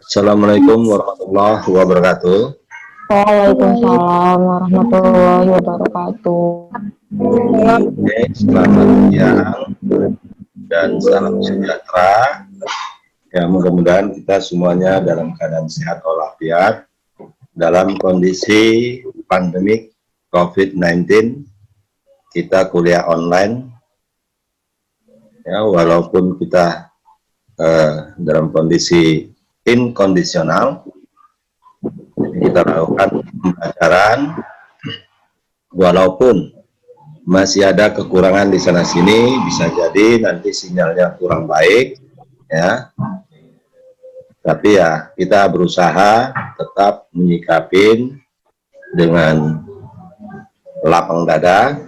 Assalamualaikum warahmatullahi wabarakatuh. Waalaikumsalam warahmatullahi wabarakatuh. Oke, selamat siang dan salam sejahtera. Ya, mudah-mudahan kita semuanya dalam keadaan sehat walafiat dalam kondisi pandemik COVID-19. Kita kuliah online, ya, walaupun kita dalam kondisi inkondisional. Kita lakukan pembelajaran walaupun masih ada kekurangan di sana sini, bisa jadi nanti sinyalnya kurang baik, ya. Tapi ya kita berusaha tetap menyikapin dengan lapang dada.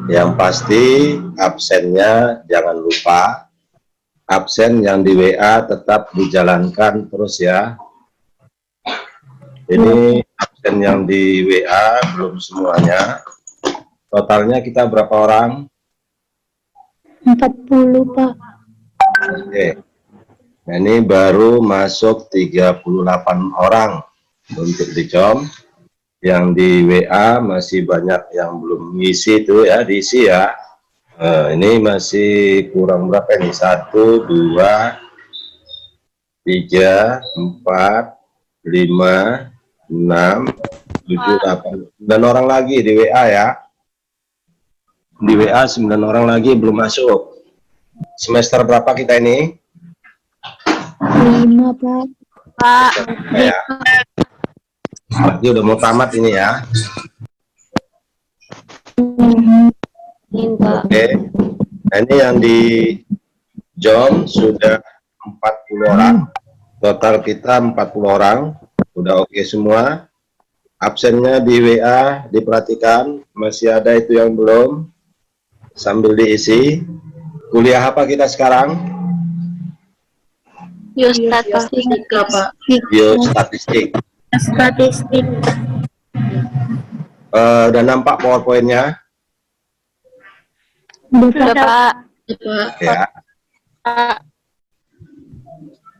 Yang pasti absennya jangan lupa, absen yang di WA tetap dijalankan terus ya. Ini absen yang di WA belum semuanya. Totalnya kita berapa orang? 40, Pak. Oke. Nah, ini baru masuk 38 orang untuk di JOM. Yang di WA masih banyak yang belum ngisi itu ya, diisi ya. Ini masih kurang berapa nih? 1, 2, 3, 4, 5, 6, 7, 8, 9 orang lagi di WA ya. Di WA 9 orang lagi belum masuk. Semester berapa kita ini? 5, Pak. Ya. Berarti udah mau tamat ini ya. Oke. Nah, ini yang di JOM sudah 40 orang. Total kita 40 orang. Udah oke semua. Absennya di WA diperhatikan. Masih ada itu yang belum. Sambil diisi. Kuliah apa kita sekarang? Biostatistika, Pak. Biostatistik. Statistik. Udah nampak PowerPoint-nya? Udah, Pak. Ya.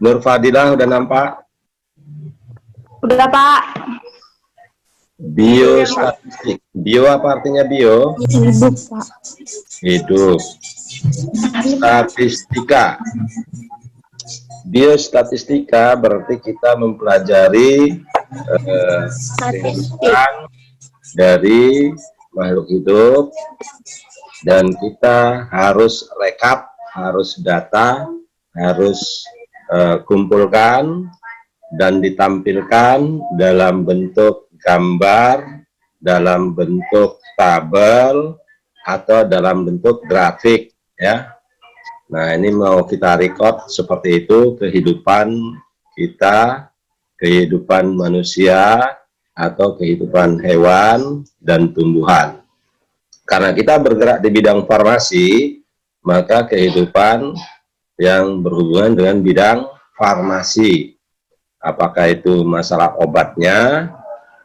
Nur Fadilah udah nampak? Udah, Pak. Biostatistik. Bio apa artinya bio? Hidup, Pak. Hidup. Statistika. Biostatistika berarti kita mempelajari kehidupan dari makhluk hidup, dan kita harus rekap, harus data, harus kumpulkan dan ditampilkan dalam bentuk gambar, dalam bentuk tabel, atau dalam bentuk grafik ya. Nah, ini mau kita record seperti itu kehidupan kita, kehidupan manusia, atau kehidupan hewan dan tumbuhan. Karena kita bergerak di bidang farmasi, maka kehidupan yang berhubungan dengan bidang farmasi. Apakah itu masalah obatnya,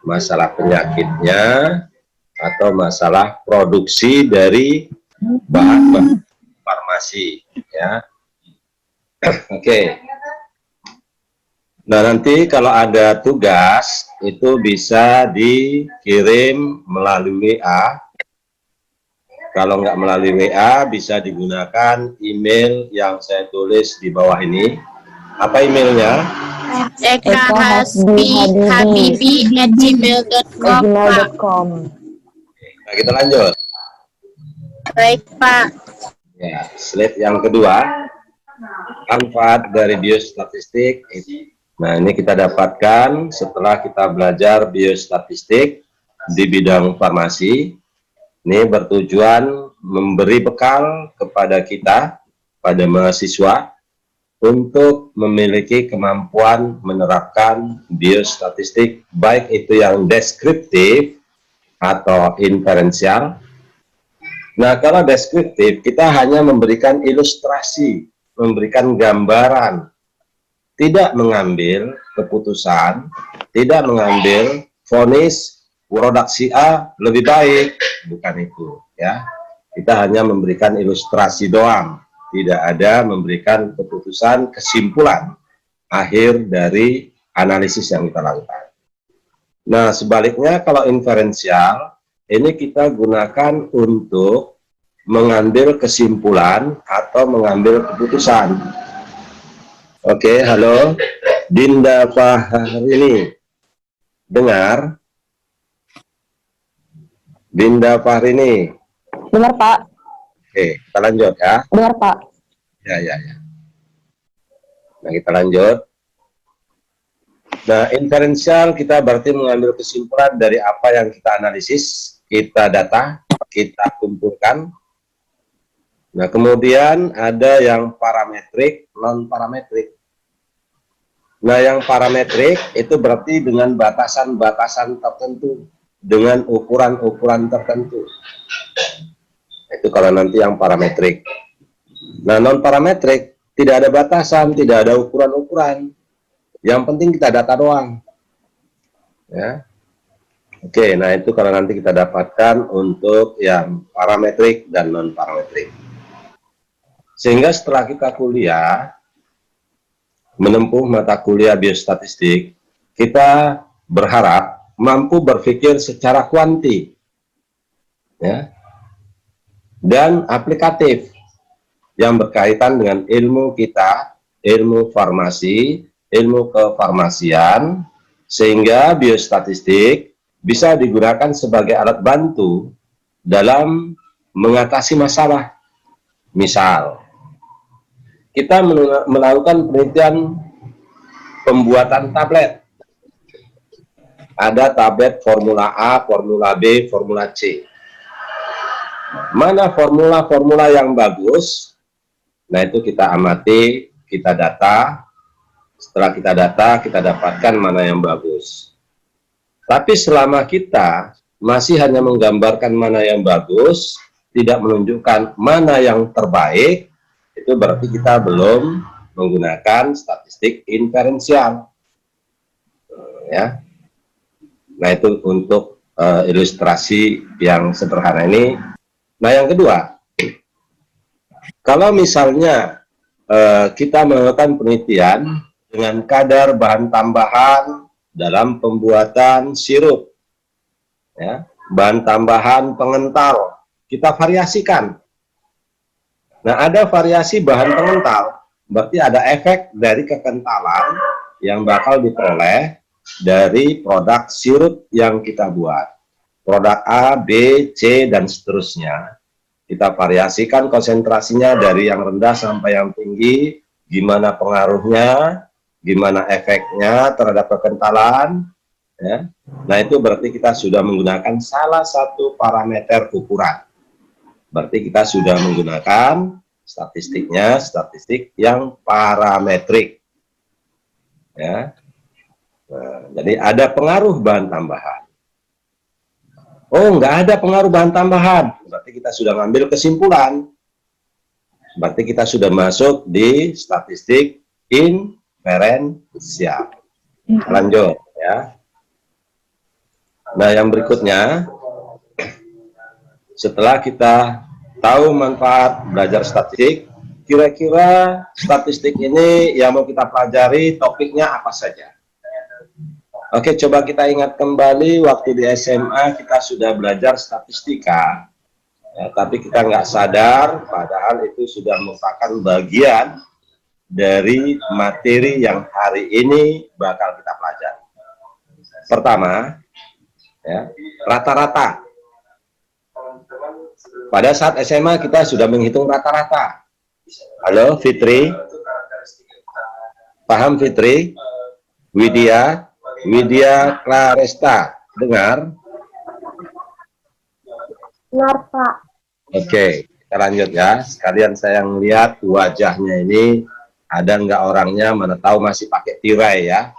masalah penyakitnya, atau masalah produksi dari bahan farmasi ya. Oke. Nah, nanti kalau ada tugas itu bisa dikirim melalui WA. Kalau nggak melalui WA bisa digunakan email yang saya tulis di bawah ini. Apa emailnya? ekahasbihabibi@gmail.com. Nah, kita lanjut. Baik, Pak. Ya, slide yang kedua, manfaat dari biostatistik. Nah, ini kita dapatkan setelah kita belajar biostatistik di bidang farmasi. Ini bertujuan memberi bekal kepada kita, pada mahasiswa, untuk memiliki kemampuan menerapkan biostatistik, baik itu yang deskriptif atau inferensial. Nah, kalau deskriptif, kita hanya memberikan ilustrasi, memberikan gambaran, tidak mengambil keputusan, tidak mengambil vonis produk si A lebih baik, bukan itu ya. Kita hanya memberikan ilustrasi doang, tidak ada memberikan keputusan, kesimpulan. akhir dari analisis yang kita lakukan. Nah, sebaliknya kalau inferensial, ini kita gunakan untuk mengambil kesimpulan atau mengambil keputusan. Oke, halo, Dinda Fahrini, dengar? Dinda Fahrini. Dengar, Pak. Oke, kita lanjut ya. Dengar, Pak. Ya. Nah, kita lanjut. Nah, inferensial kita berarti mengambil kesimpulan dari apa yang kita analisis, kita data, kita kumpulkan. Nah, kemudian ada yang parametrik, non-parametrik. Nah, yang parametrik itu berarti dengan batasan-batasan tertentu, dengan ukuran-ukuran tertentu. Itu kalau nanti yang parametrik. Nah, non-parametrik tidak ada batasan, tidak ada ukuran-ukuran. Yang penting kita data doang. Ya. Oke, nah itu kalau nanti kita dapatkan untuk yang parametrik dan non-parametrik. Sehingga setelah kita kuliah, menempuh mata kuliah biostatistik, kita berharap mampu berpikir secara kuanti, ya, dan aplikatif yang berkaitan dengan ilmu kita, ilmu farmasi, ilmu kefarmasian, sehingga biostatistik bisa digunakan sebagai alat bantu dalam mengatasi masalah. Misal, kita melakukan penelitian pembuatan tablet. Ada tablet formula A, formula B, formula C. Mana formula-formula yang bagus? Nah, itu kita amati, kita data. Setelah kita data, kita dapatkan mana yang bagus. Tapi selama kita masih hanya menggambarkan mana yang bagus, tidak menunjukkan mana yang terbaik, itu berarti kita belum menggunakan statistik inferensial. Ya. Nah, itu untuk ilustrasi yang sederhana ini. Nah, yang kedua, kalau misalnya kita melakukan penelitian dengan kadar bahan tambahan dalam pembuatan sirup, ya, bahan tambahan pengental, kita variasikan. Nah, ada variasi bahan pengental, berarti ada efek dari kekentalan yang bakal diperoleh dari produk sirup yang kita buat. Produk A, B, C, dan seterusnya. Kita variasikan konsentrasinya dari yang rendah sampai yang tinggi, gimana pengaruhnya, gimana efeknya terhadap kekentalan. Ya. Nah, itu berarti kita sudah menggunakan salah satu parameter ukuran. Berarti kita sudah menggunakan statistiknya, statistik yang parametrik. Ya. Nah, jadi ada pengaruh bahan tambahan. Oh, nggak ada pengaruh bahan tambahan. Berarti kita sudah ngambil kesimpulan. Berarti kita sudah masuk di statistik inferensial. Lanjut ya. Nah, yang berikutnya, setelah kita tahu manfaat belajar statistik, kira-kira statistik ini yang mau kita pelajari topiknya apa saja? Oke, coba kita ingat kembali waktu di SMA kita sudah belajar statistika, ya, tapi kita nggak sadar padahal itu sudah merupakan bagian dari materi yang hari ini bakal kita pelajari. Pertama, ya, rata-rata. Pada saat SMA kita sudah menghitung rata-rata. Halo Fitri, paham Fitri? Widya Claresta, dengar? Dengar, Pak. Oke, kita lanjut ya. Sekalian saya melihat wajahnya ini, ada nggak orangnya, mana tahu masih pakai tirai ya.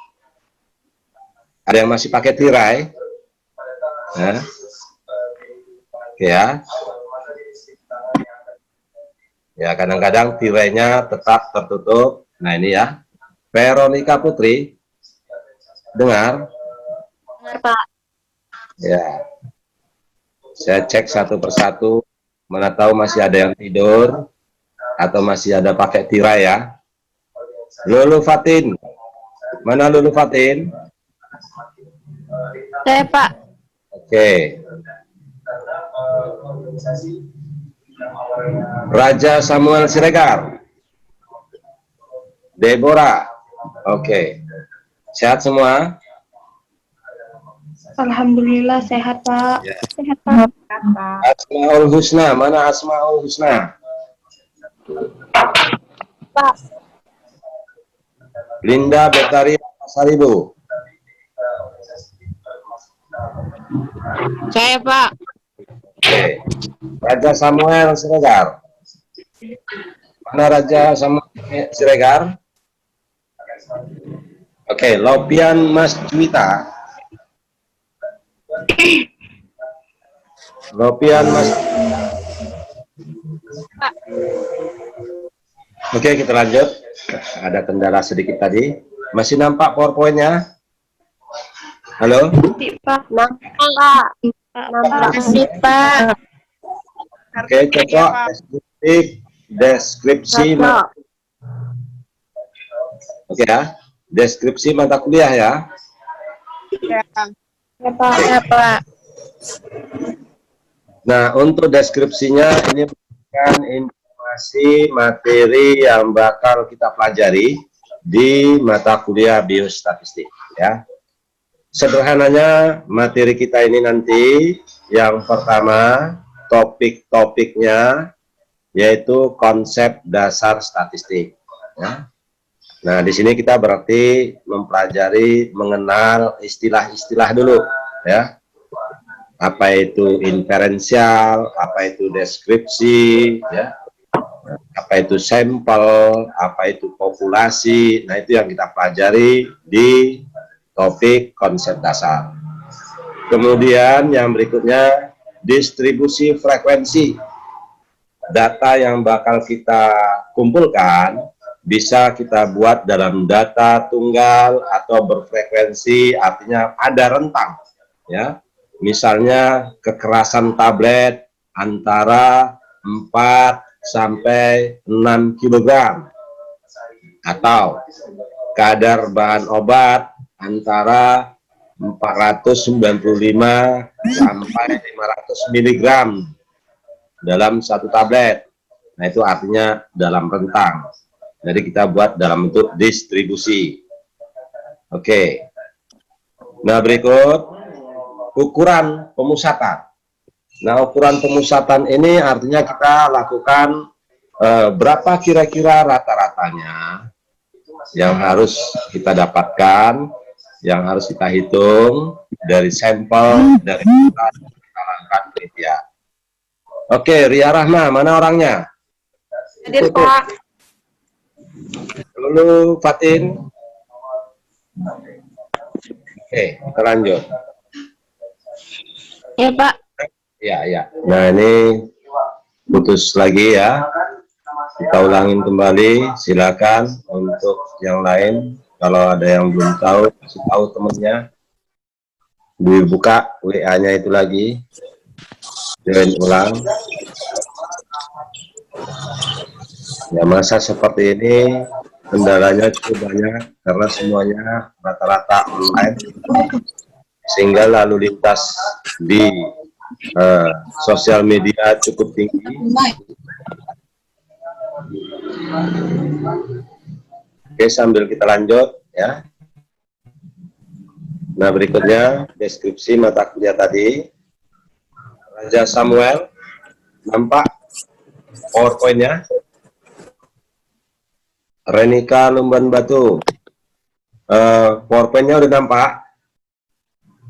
Ada yang masih pakai tirai? Nah. Oke ya. Ya, kadang-kadang tirainya tetap tertutup. Nah, ini ya. Veronica Putri, dengar? Dengar, Pak. Ya. Saya cek satu persatu, mana tahu masih ada yang tidur atau masih ada pakai tirai ya. Lulu Fatin, Mana Lulu Fatin? Saya, Pak. Oke. Raja Samuel Siregar. Deborah. Oke. Sehat semua? Alhamdulillah sehat, Pak. Ya. Sehat, Pak. Asmaul Husna. Mana Asmaul Husna? Pak. Linda Betari Pasaribu. Saya, Pak. Oke. Raja Samuel Siregar. Mana Raja Samuel Siregar? Oke, Lopian Mas Juwita. Lopian Mas. Oke, kita lanjut. Ada kendala sedikit tadi. Masih nampak PowerPoint-nya? Halo? Pak. Nampak. Makasih, Pak. Oke, coba deskripsi. Oke ya, deskripsi mata kuliah ya. Ya, Pak. Ya, Pak. Nah, untuk deskripsinya ini bukan informasi materi yang bakal kita pelajari di mata kuliah biostatistik ya. Sederhananya materi kita ini nanti yang pertama topik-topiknya yaitu konsep dasar statistik ya. Nah, di sini kita berarti mempelajari mengenal istilah-istilah dulu ya. Apa itu inferensial, apa itu deskripsi ya. Apa itu sampel, apa itu populasi. Nah, itu yang kita pelajari di topik konsep dasar. Kemudian yang berikutnya distribusi frekuensi. Data yang bakal kita kumpulkan bisa kita buat dalam data tunggal atau berfrekuensi, artinya ada rentang ya. Misalnya kekerasan tablet antara 4 sampai 6 kg atau kadar bahan obat antara 495 sampai 500 mg dalam satu tablet. Nah, itu artinya dalam rentang. Jadi kita buat dalam bentuk distribusi. Oke. Nah, berikut ukuran pemusatan. Nah, ukuran pemusatan ini artinya kita lakukan berapa kira-kira rata-ratanya yang harus kita dapatkan, yang harus kita hitung dari sampel, dari kita lakukan penelitian. Oke, Ria Rahma, mana orangnya? Hadir, Pak. Lulu Fatin. Oke, kita lanjut. Ya, Pak. Ya, ya. Nah, ini putus lagi ya. Kita ulangin kembali. Silakan untuk yang lain. Kalau ada yang belum tahu, kasih tahu temennya. Dibuka WA-nya itu lagi. Join ulang. Ya, masa seperti ini kendalanya cukup banyak karena semuanya rata-rata online, sehingga lalu lintas di sosial media cukup tinggi. Oke, sambil kita lanjut ya. Nah, berikutnya deskripsi mata kuliah tadi. Raja Samuel, nampak PowerPoint-nya? Renika Lumban Batu, PowerPoint-nya udah nampak?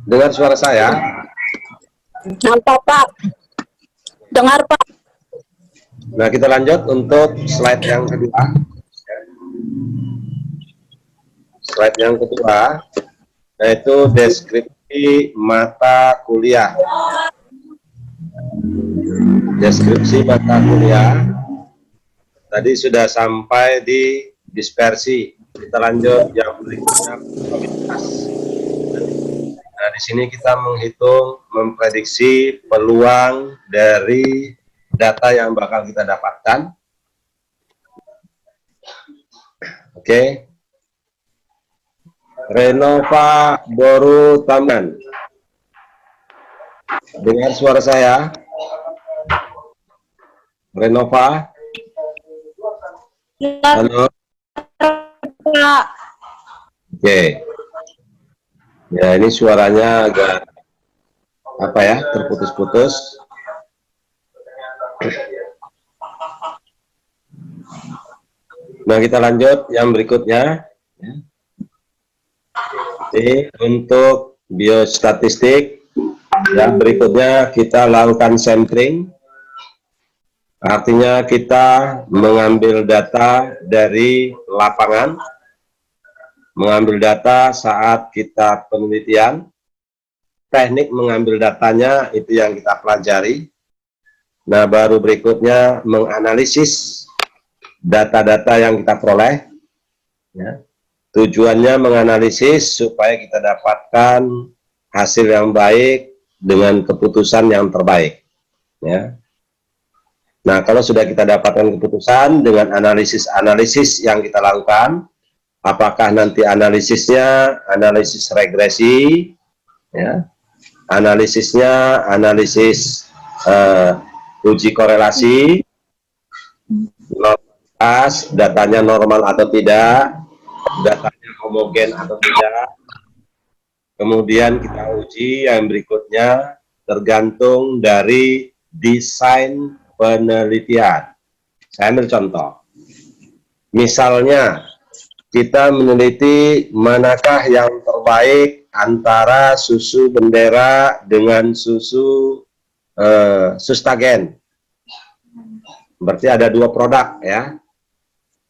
Dengar suara saya? Nampak, Pak. Dengar, Pak. Nah, kita lanjut untuk slide yang kedua. Slide yang kedua, yaitu deskripsi mata kuliah. Deskripsi mata kuliah. Tadi sudah sampai di dispersi. Kita lanjut yang berikutnya, probabilitas. Nah, di sini kita menghitung, memprediksi peluang dari data yang bakal kita dapatkan. Oke. Renova Boru Taman. Dengar suara saya? Renova? Halo? Pak. Oke. Ya, ini suaranya agak apa ya, terputus-putus. Nah, kita lanjut yang berikutnya. Jadi, untuk biostatistik, yang berikutnya kita lakukan sampling. Artinya kita mengambil data dari lapangan, mengambil data saat kita penelitian, teknik mengambil datanya itu yang kita pelajari. Nah, baru berikutnya menganalisis data-data yang kita peroleh. Ya. Tujuannya menganalisis supaya kita dapatkan hasil yang baik dengan keputusan yang terbaik. Ya. Nah, kalau sudah kita dapatkan keputusan dengan analisis yang kita lakukan, apakah nanti analisisnya analisis regresi, ya, analisis uji korelasi, datanya normal atau tidak, datanya homogen atau tidak. Kemudian kita uji yang berikutnya tergantung dari desain penelitian. Saya ambil contoh. Misalnya, kita meneliti manakah yang terbaik antara susu Bendera dengan susu Sustagen. Berarti ada dua produk, ya.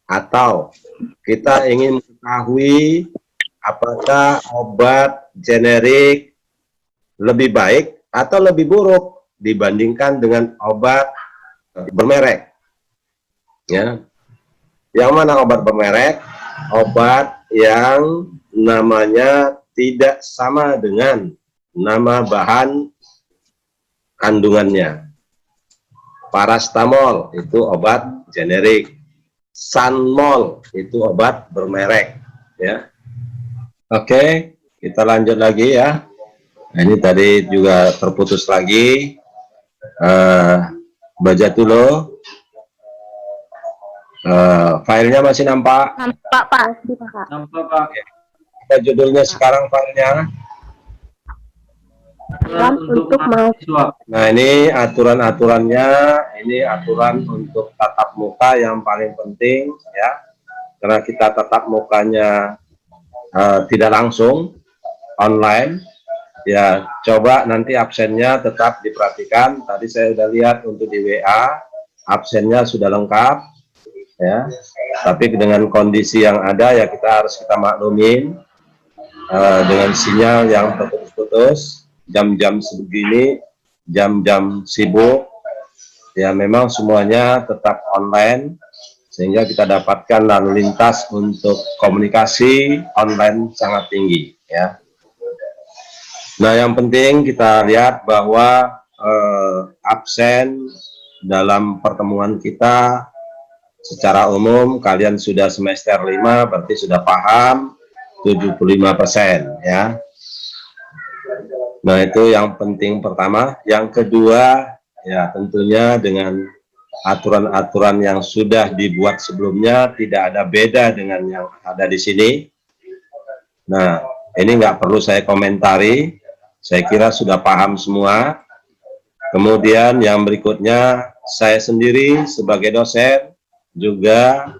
Atau kita ingin mengetahui apakah obat generik lebih baik atau lebih buruk dibandingkan dengan obat bermerek. Ya. Yang mana obat bermerek? Obat yang namanya tidak sama dengan nama bahan kandungannya. Paracetamol itu obat generik, Sanmol itu obat bermerek, ya. Oke, kita lanjut lagi ya. Nah, ini tadi juga terputus lagi. Baca dulu. Filenya masih nampak? Nampak, Pak. Nampak, Pak. Kita judulnya sekarang filenya. Untuk mahasiswa. Nah, ini aturan-aturannya. Ini aturan untuk tatap muka yang paling penting, ya. Karena kita tatap mukanya tidak langsung, online. Ya, coba nanti absennya tetap diperhatikan. Tadi saya sudah lihat untuk di WA, absennya sudah lengkap, ya. Tapi dengan kondisi yang ada, ya kita maklumin dengan sinyal yang terputus-putus, jam-jam sebegini, jam-jam sibuk, ya memang semuanya tetap online, sehingga kita dapatkan lalu lintas untuk komunikasi online sangat tinggi, ya. Nah, yang penting kita lihat bahwa absen dalam pertemuan kita secara umum kalian sudah semester 5, berarti sudah paham 75%, ya. Nah, itu yang penting pertama. Yang kedua, ya tentunya dengan aturan-aturan yang sudah dibuat sebelumnya tidak ada beda dengan yang ada di sini. Nah, ini nggak perlu saya komentari. Saya kira sudah paham semua. Kemudian yang berikutnya, saya sendiri sebagai dosen juga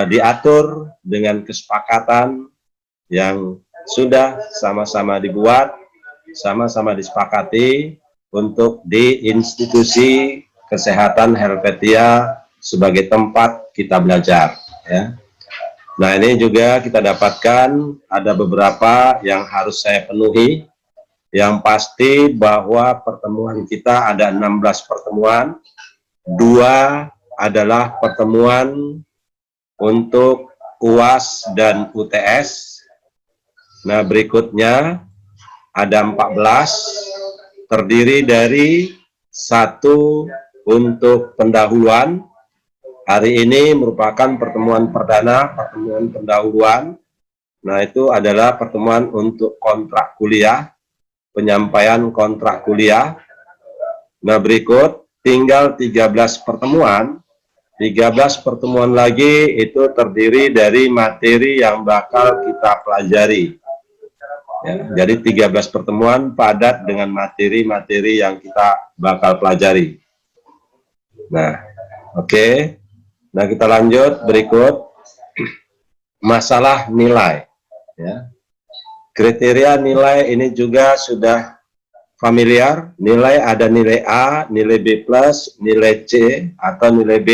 diatur dengan kesepakatan yang sudah sama-sama dibuat, sama-sama disepakati untuk di institusi kesehatan Helvetia sebagai tempat kita belajar, ya. Nah, ini juga kita dapatkan ada beberapa yang harus saya penuhi. Yang pasti bahwa pertemuan kita ada 16 pertemuan, 2 adalah pertemuan untuk UAS dan UTS. Nah, berikutnya ada 14, terdiri dari 1 untuk pendahuluan. Hari ini merupakan pertemuan perdana, pertemuan pendahuluan. Nah, itu adalah pertemuan untuk kontrak kuliah, penyampaian kontrak kuliah. Nah, berikut tinggal 13 pertemuan. 13 pertemuan lagi itu terdiri dari materi yang bakal kita pelajari. Ya, jadi 13 pertemuan padat dengan materi-materi yang kita bakal pelajari. Nah, oke. Nah, kita lanjut berikut. Masalah nilai. Ya. Kriteria nilai ini juga sudah familiar. Nilai ada nilai A, nilai B+, nilai C, atau nilai B.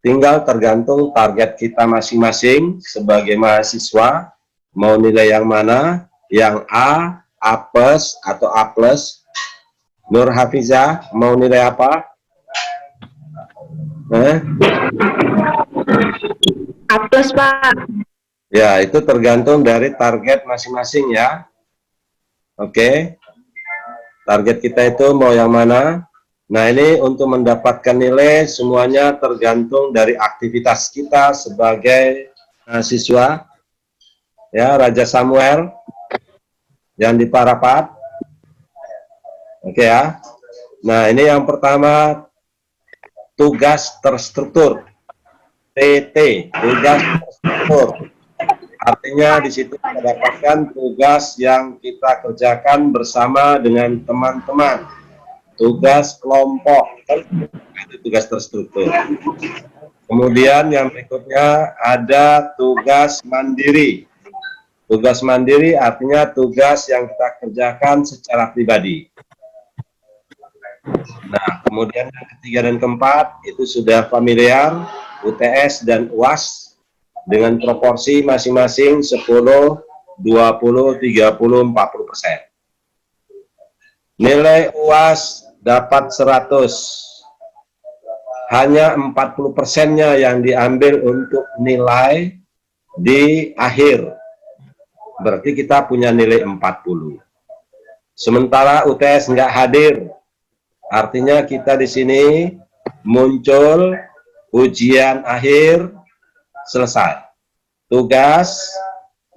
Tinggal tergantung target kita masing-masing sebagai mahasiswa. Mau nilai yang mana? Yang A, A+, atau A+. Nur Hafizah, mau nilai apa? A+, Pak. Ya, itu tergantung dari target masing-masing ya. Oke. Target kita itu mau yang mana? Nah, ini untuk mendapatkan nilai semuanya tergantung dari aktivitas kita sebagai mahasiswa. Ya, Raja Samuel yang di Parapat. Oke ya. Nah, ini yang pertama tugas terstruktur. TT, tugas terstruktur. Artinya di situ kita dapatkan tugas yang kita kerjakan bersama dengan teman-teman. Tugas kelompok, itu tugas terstruktur. Kemudian yang berikutnya ada tugas mandiri. Tugas mandiri artinya tugas yang kita kerjakan secara pribadi. Nah, kemudian yang ketiga dan keempat itu sudah familiar, UTS dan UAS dengan proporsi masing-masing 10, 20, 30, 40%. Nilai UAS dapat 100. Hanya 40%-nya yang diambil untuk nilai di akhir. Berarti kita punya nilai 40. Sementara UTS nggak hadir. Artinya kita di sini muncul ujian akhir selesai. Tugas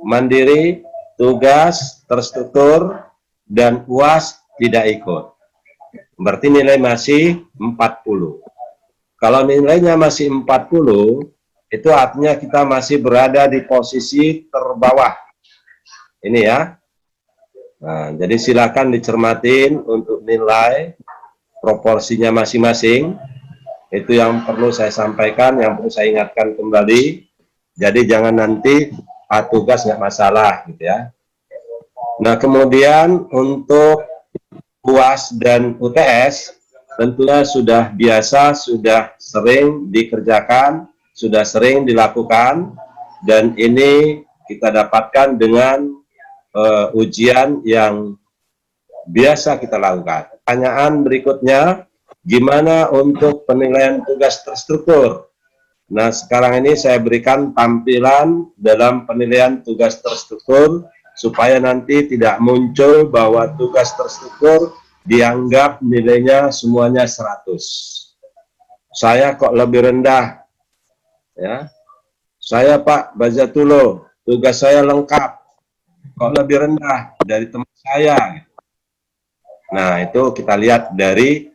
mandiri, tugas terstruktur, dan UAS tidak ikut. Berarti nilai masih 40. Kalau nilainya masih 40, itu artinya kita masih berada di posisi terbawah. Ini ya. Nah, jadi silakan dicermatin untuk nilai proporsinya masing-masing. Itu yang perlu saya sampaikan, yang perlu saya ingatkan kembali. Jadi jangan nanti tugas nggak masalah gitu ya. Nah, kemudian untuk UAS dan UTS tentunya sudah biasa, sudah sering dikerjakan, sudah sering dilakukan, dan ini kita dapatkan dengan ujian yang biasa kita lakukan. Pertanyaan berikutnya, gimana untuk penilaian tugas terstruktur? Nah, sekarang ini saya berikan tampilan dalam penilaian tugas terstruktur, supaya nanti tidak muncul bahwa tugas terstruktur dianggap nilainya semuanya 100. Saya kok lebih rendah? Ya. Saya Pak Bazatulo, tugas saya lengkap. Kok lebih rendah dari teman saya? Nah, itu kita lihat dari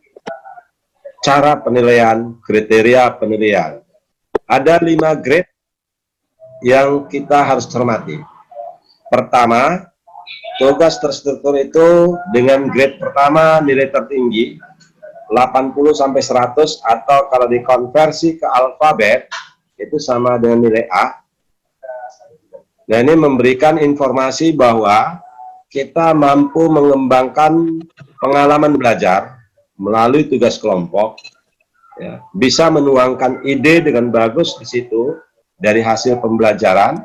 cara penilaian, kriteria penilaian. Ada 5 grade yang kita harus cermati. Pertama, tugas terstruktur itu dengan grade pertama nilai tertinggi 80-100, atau kalau dikonversi ke alfabet itu sama dengan nilai A. Nah, ini memberikan informasi bahwa kita mampu mengembangkan pengalaman belajar melalui tugas kelompok, ya, bisa menuangkan ide dengan bagus di situ dari hasil pembelajaran.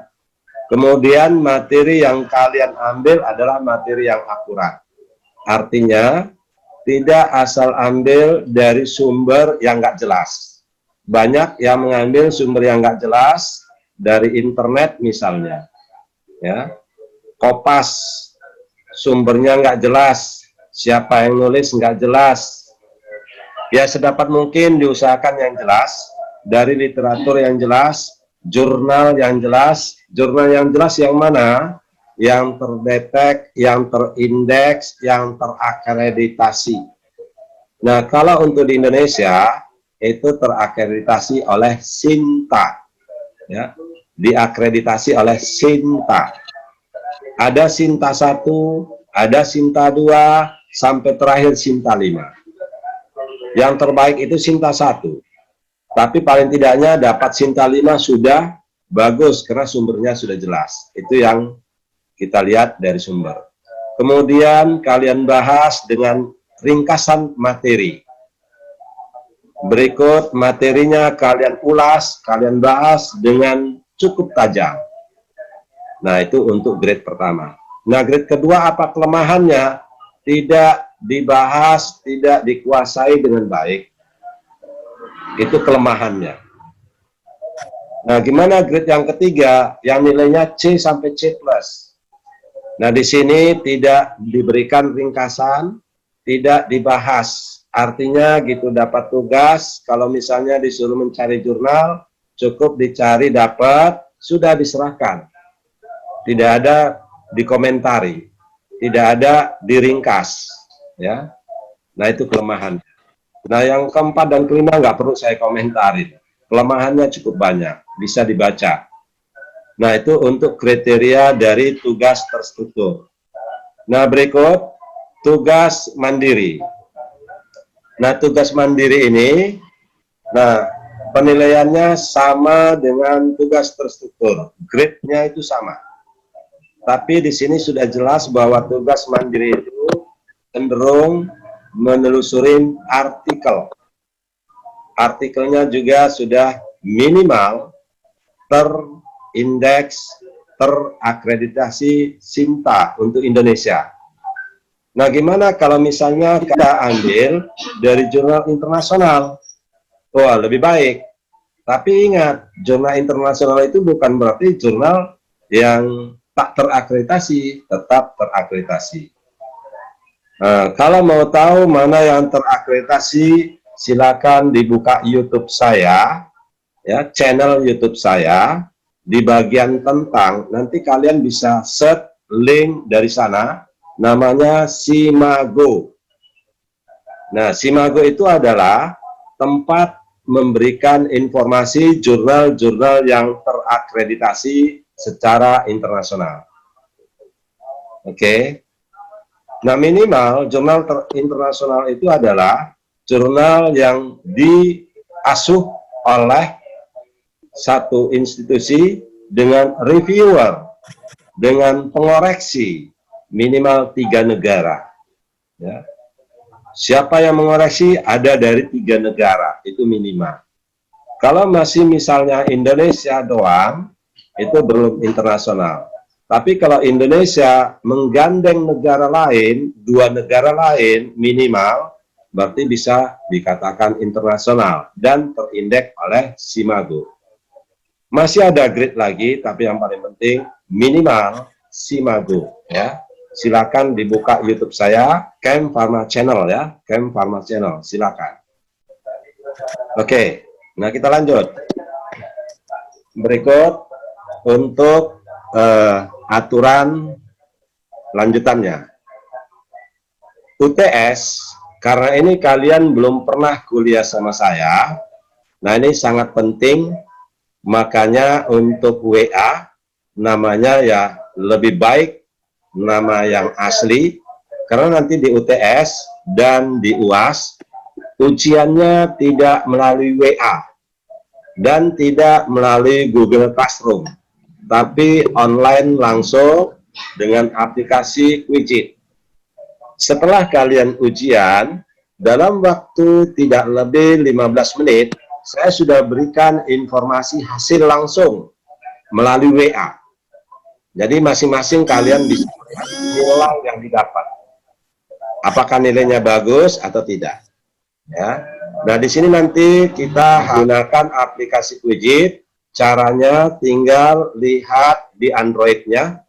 Kemudian materi yang kalian ambil adalah materi yang akurat. Artinya tidak asal ambil dari sumber yang nggak jelas. Banyak yang mengambil sumber yang nggak jelas dari internet misalnya, ya, Kopas, sumbernya nggak jelas, siapa yang nulis nggak jelas. Ya, sedapat mungkin diusahakan yang jelas, dari literatur yang jelas, jurnal yang jelas. Jurnal yang jelas yang mana? Yang terdetek, yang terindeks, yang terakreditasi. Nah, kalau untuk di Indonesia itu terakreditasi oleh Sinta, ya, diakreditasi oleh Sinta. Ada Sinta 1, ada Sinta 2, sampai terakhir Sinta 5. Yang terbaik itu Sinta 1. Tapi paling tidaknya dapat Sinta 5 sudah bagus karena sumbernya sudah jelas. Itu yang kita lihat dari sumber. Kemudian kalian bahas dengan ringkasan materi. Berikut materinya kalian ulas, kalian bahas dengan cukup tajam. Nah, itu untuk grade pertama. Nah, grade kedua apa kelemahannya? Tidak dibahas, tidak dikuasai dengan baik. Itu kelemahannya. Nah, gimana grade yang ketiga? Yang nilainya C sampai C+. Nah, di sini tidak diberikan ringkasan, tidak dibahas. Artinya gitu, dapat tugas, kalau misalnya disuruh mencari jurnal, cukup dicari, dapat, sudah diserahkan. Tidak ada dikomentari, tidak ada diringkas, ya. Nah, itu kelemahan. Nah, yang keempat dan kelima nggak perlu saya komentarin. Kelemahannya cukup banyak, bisa dibaca. Nah, itu untuk kriteria dari tugas terstruktur. Nah, berikut tugas mandiri. Nah, tugas mandiri ini, nah, penilaiannya sama dengan tugas terstruktur. Grade-nya itu sama. Tapi di sini sudah jelas bahwa tugas mandiri itu cenderung menelusuri artikel. Artikelnya juga sudah minimal terindeks, terakreditasi Sinta untuk Indonesia. Nah, gimana kalau misalnya kita ambil dari jurnal internasional? Wah, lebih baik. Tapi ingat, jurnal internasional itu bukan berarti jurnal yang tak terakreditasi, tetap terakreditasi. Nah, kalau mau tahu mana yang terakreditasi, silakan dibuka YouTube saya, ya, channel YouTube saya, di bagian tentang, nanti kalian bisa search link dari sana, namanya Simago. Nah, Simago itu adalah tempat memberikan informasi jurnal-jurnal yang terakreditasi secara internasional. Oke. Nah, minimal jurnal internasional itu adalah jurnal yang diasuh oleh satu institusi dengan reviewer, dengan pengoreksi minimal 3 negara. Ya. Siapa yang mengoreksi? Ada dari 3 negara, itu minimal. Kalau masih misalnya Indonesia doang, itu belum internasional. Tapi kalau Indonesia menggandeng negara lain, 2 negara lain minimal, berarti bisa dikatakan internasional dan terindeks oleh Simago. Masih ada grade lagi, tapi yang paling penting minimal Simago, ya. Silakan dibuka YouTube saya, Chem Pharma Channel, ya, Chem Pharma Channel, silakan. Oke, nah kita lanjut. Berikut untuk aturan lanjutannya. UTS, karena ini kalian belum pernah kuliah sama saya, nah ini sangat penting, makanya untuk WA, namanya ya lebih baik nama yang asli, karena nanti di UTS dan di UAS, ujiannya tidak melalui WA, dan tidak melalui Google Classroom, tapi online langsung dengan aplikasi Quizit. Setelah kalian ujian, dalam waktu tidak lebih 15 menit, saya sudah berikan informasi hasil langsung melalui WA. Jadi masing-masing kalian bisa melihat nilai yang didapat. Apakah nilainya bagus atau tidak? Ya. Nah, di sini nanti kita gunakan aplikasi Quizit. Caranya tinggal lihat di Android-nya,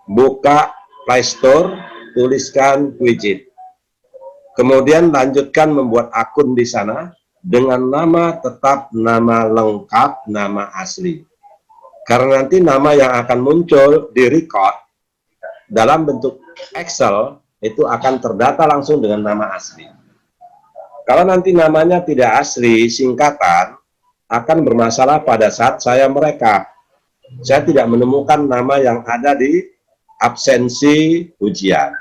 buka Play Store, tuliskan Quizit. Kemudian lanjutkan membuat akun di sana. dengan nama tetap nama lengkap, nama asli. Karena nanti nama yang akan muncul di record dalam bentuk Excel itu akan terdata langsung dengan nama asli. Kalau nanti namanya tidak asli, singkatan, akan bermasalah pada saat saya merekap. Saya tidak menemukan nama yang ada di absensi ujian.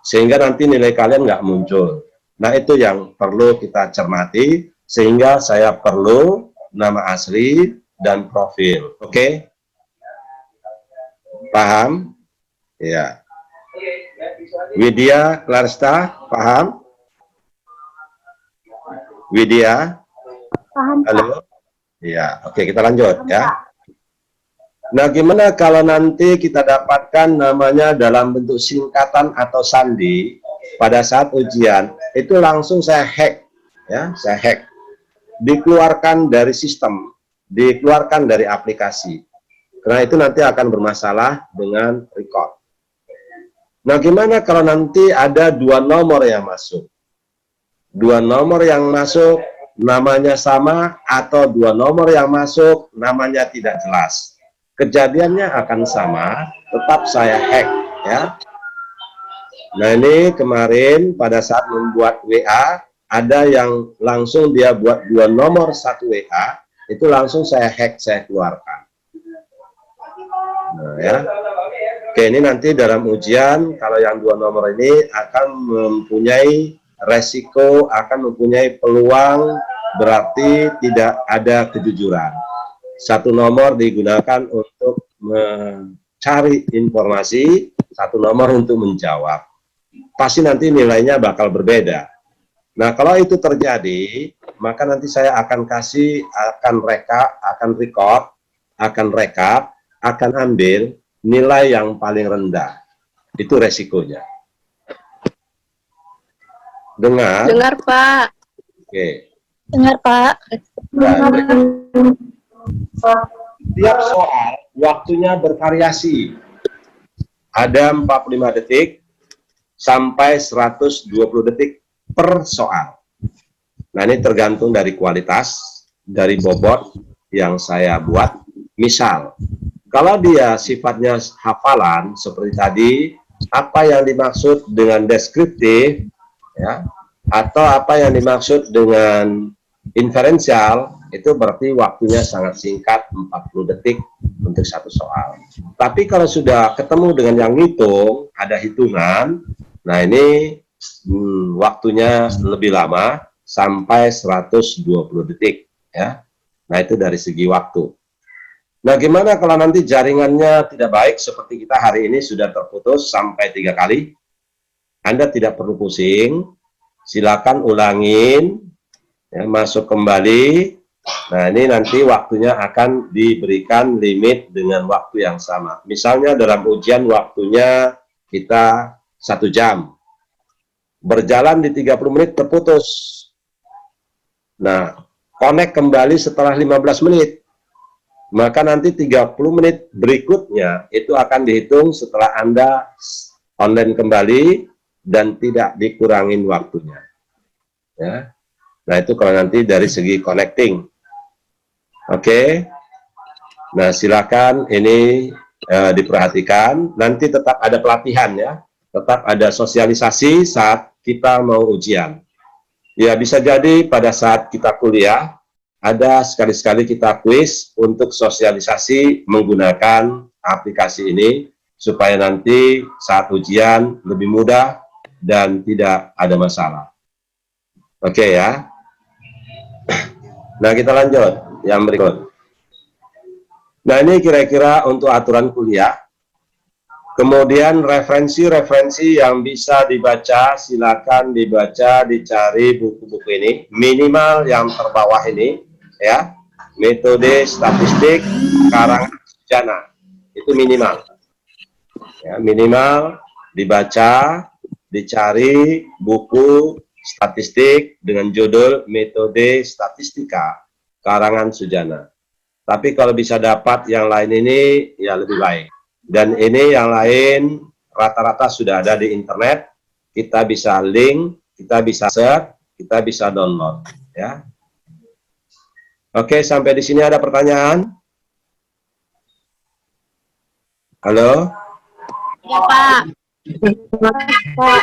Sehingga nanti nilai kalian nggak muncul. Nah, itu yang perlu kita cermati, sehingga saya perlu nama asli dan profil. Oke? Paham? Ya. Widya Clarsta, paham? Widya? Paham, Pak. Halo? Ya, oke, kita lanjut ya. Nah, gimana kalau nanti kita dapatkan namanya dalam bentuk singkatan atau sandi pada saat ujian, itu langsung saya hack, ya, saya hack. Dikeluarkan dari sistem, dikeluarkan dari aplikasi. Karena itu nanti akan bermasalah dengan record. Nah, gimana kalau nanti ada dua nomor yang masuk? Dua nomor yang masuk namanya sama, atau dua nomor yang masuk namanya tidak jelas. Kejadiannya akan sama, tetap saya hack, ya. Nah, ini kemarin pada saat membuat WA, ada yang langsung dia buat dua nomor satu WA, itu langsung saya hack, saya keluarkan. Nah, ya. Oke, ini nanti dalam ujian, kalau yang dua nomor ini akan mempunyai resiko, akan mempunyai peluang, berarti tidak ada kejujuran. Satu nomor digunakan untuk mencari informasi, satu nomor untuk menjawab. Pasti nanti nilainya bakal berbeda. Nah, kalau itu terjadi, maka nanti saya akan kasih, akan record, akan rekap, akan ambil nilai yang paling rendah. Itu resikonya. Dengar? Dengar, Pak. Oke. Dengar, Pak. Nah, tiap soal waktunya bervariasi. Ada 45 detik sampai 120 detik per soal. Nah, ini tergantung dari kualitas, dari bobot yang saya buat. Misal, kalau dia sifatnya hafalan, seperti tadi, apa yang dimaksud dengan deskriptif, ya, atau apa yang dimaksud dengan inferensial, itu berarti waktunya sangat singkat, 40 detik untuk satu soal. Tapi kalau sudah ketemu dengan yang ngitung, ada hitungan, nah ini waktunya lebih lama, sampai 120 detik. Ya. Nah, itu dari segi waktu. Nah, gimana kalau nanti jaringannya tidak baik, seperti kita hari ini sudah terputus sampai 3 kali? Anda tidak perlu pusing, silakan ulangin, ya, masuk kembali. Nah, ini nanti waktunya akan diberikan limit dengan waktu yang sama. Misalnya dalam ujian waktunya kita 1 jam. Berjalan di 30 menit terputus. Nah, connect kembali setelah 15 menit. Maka nanti 30 menit berikutnya itu akan dihitung setelah Anda online kembali dan tidak dikurangin waktunya. Ya. Nah, itu kalau nanti dari segi connecting. Oke. Nah, silakan ini diperhatikan. Nanti tetap ada pelatihan, ya. Tetap ada sosialisasi saat kita mau ujian. Ya, bisa jadi pada saat kita kuliah, ada sekali-sekali kita kuis untuk sosialisasi menggunakan aplikasi ini, supaya nanti saat ujian lebih mudah dan tidak ada masalah. Oke, ya. Nah, kita lanjut yang berikut. Nah, ini kira-kira untuk aturan kuliah. Kemudian referensi-referensi yang bisa dibaca, silakan dibaca, dicari buku-buku ini. Minimal yang terbawah ini, ya, metode statistik karangan Sujana, itu minimal. Ya, minimal dibaca, dicari buku statistik dengan judul metode statistika karangan Sujana. Tapi kalau bisa dapat yang lain ini, ya lebih baik. Dan ini yang lain rata-rata sudah ada di internet, kita bisa link, kita bisa search, kita bisa download. ya. Oke, sampai di sini ada pertanyaan? Halo? Ya, Pak. Pak.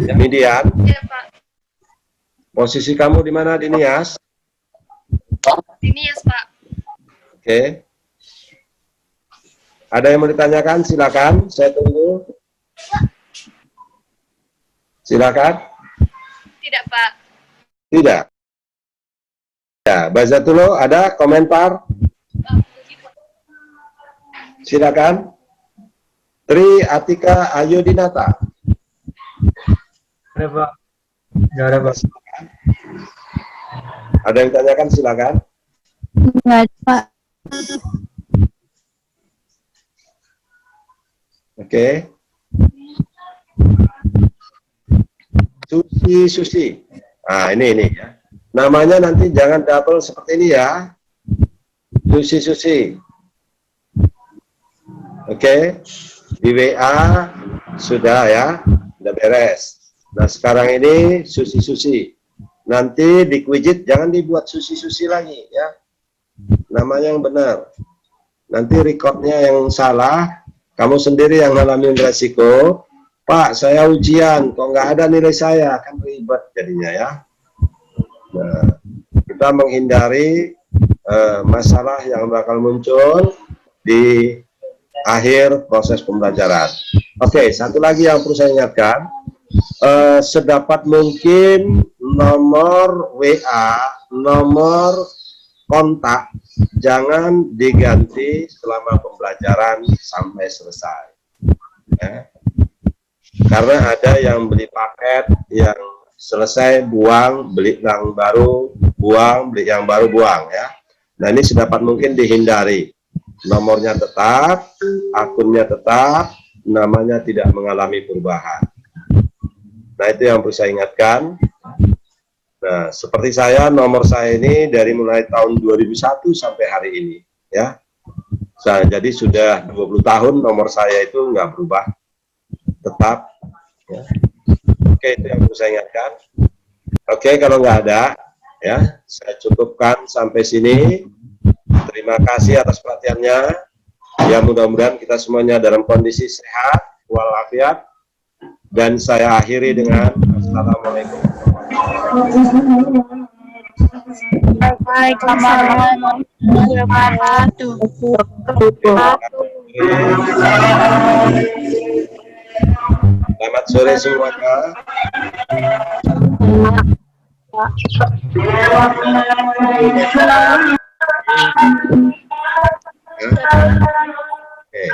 Dinian, Ya, Pak. posisi kamu di mana, Dinias? Dinias, Pak. Oke. Ada yang mau ditanyakan? Silakan, saya tunggu. Silakan. Tidak, Pak. Tidak. Ya, Bazatullah, ada komentar? Silakan. Tri Atika Ayudinata. Ada Pak. Nggak ada Pak. Ada yang tanyakan? Silakan. Enggak, Pak. Oke. Susi. Nah, ini ya. Namanya nanti jangan double seperti ini ya. Susi. Oke. Di WA sudah ya, udah beres. Nah, sekarang ini Susi. Nanti di Quijit jangan dibuat Susi lagi ya. Namanya yang benar. Nanti recordnya yang salah, kamu sendiri yang ngalamin resiko. Pak, saya ujian, kok nggak ada nilai saya, kan ribet jadinya ya. Nah, kita menghindari masalah yang bakal muncul di akhir proses pembelajaran. Oke, satu lagi yang perlu saya ingatkan, sedapat mungkin nomor WA, nomor kontak, jangan diganti selama pembelajaran sampai selesai. Ya. Karena ada yang beli paket yang selesai buang, beli yang baru buang, beli yang baru buang ya. Nah, ini sedapat mungkin dihindari. Nomornya tetap, akunnya tetap, namanya tidak mengalami perubahan. Nah, itu yang perlu saya ingatkan. Nah, seperti saya, nomor saya ini dari mulai tahun 2001 sampai hari ini ya. Jadi sudah 20 tahun nomor saya itu nggak berubah, tetap ya. Oke, itu yang perlu saya ingatkan. Oke, kalau nggak ada ya, saya cukupkan sampai sini. Terima kasih atas perhatiannya. Ya, mudah-mudahan kita semuanya dalam kondisi sehat walafiat, dan saya akhiri dengan assalamualaikum. Waalaikumsalam warahmatullahi wabarakatuh. Selamat sore semuanya. Oke.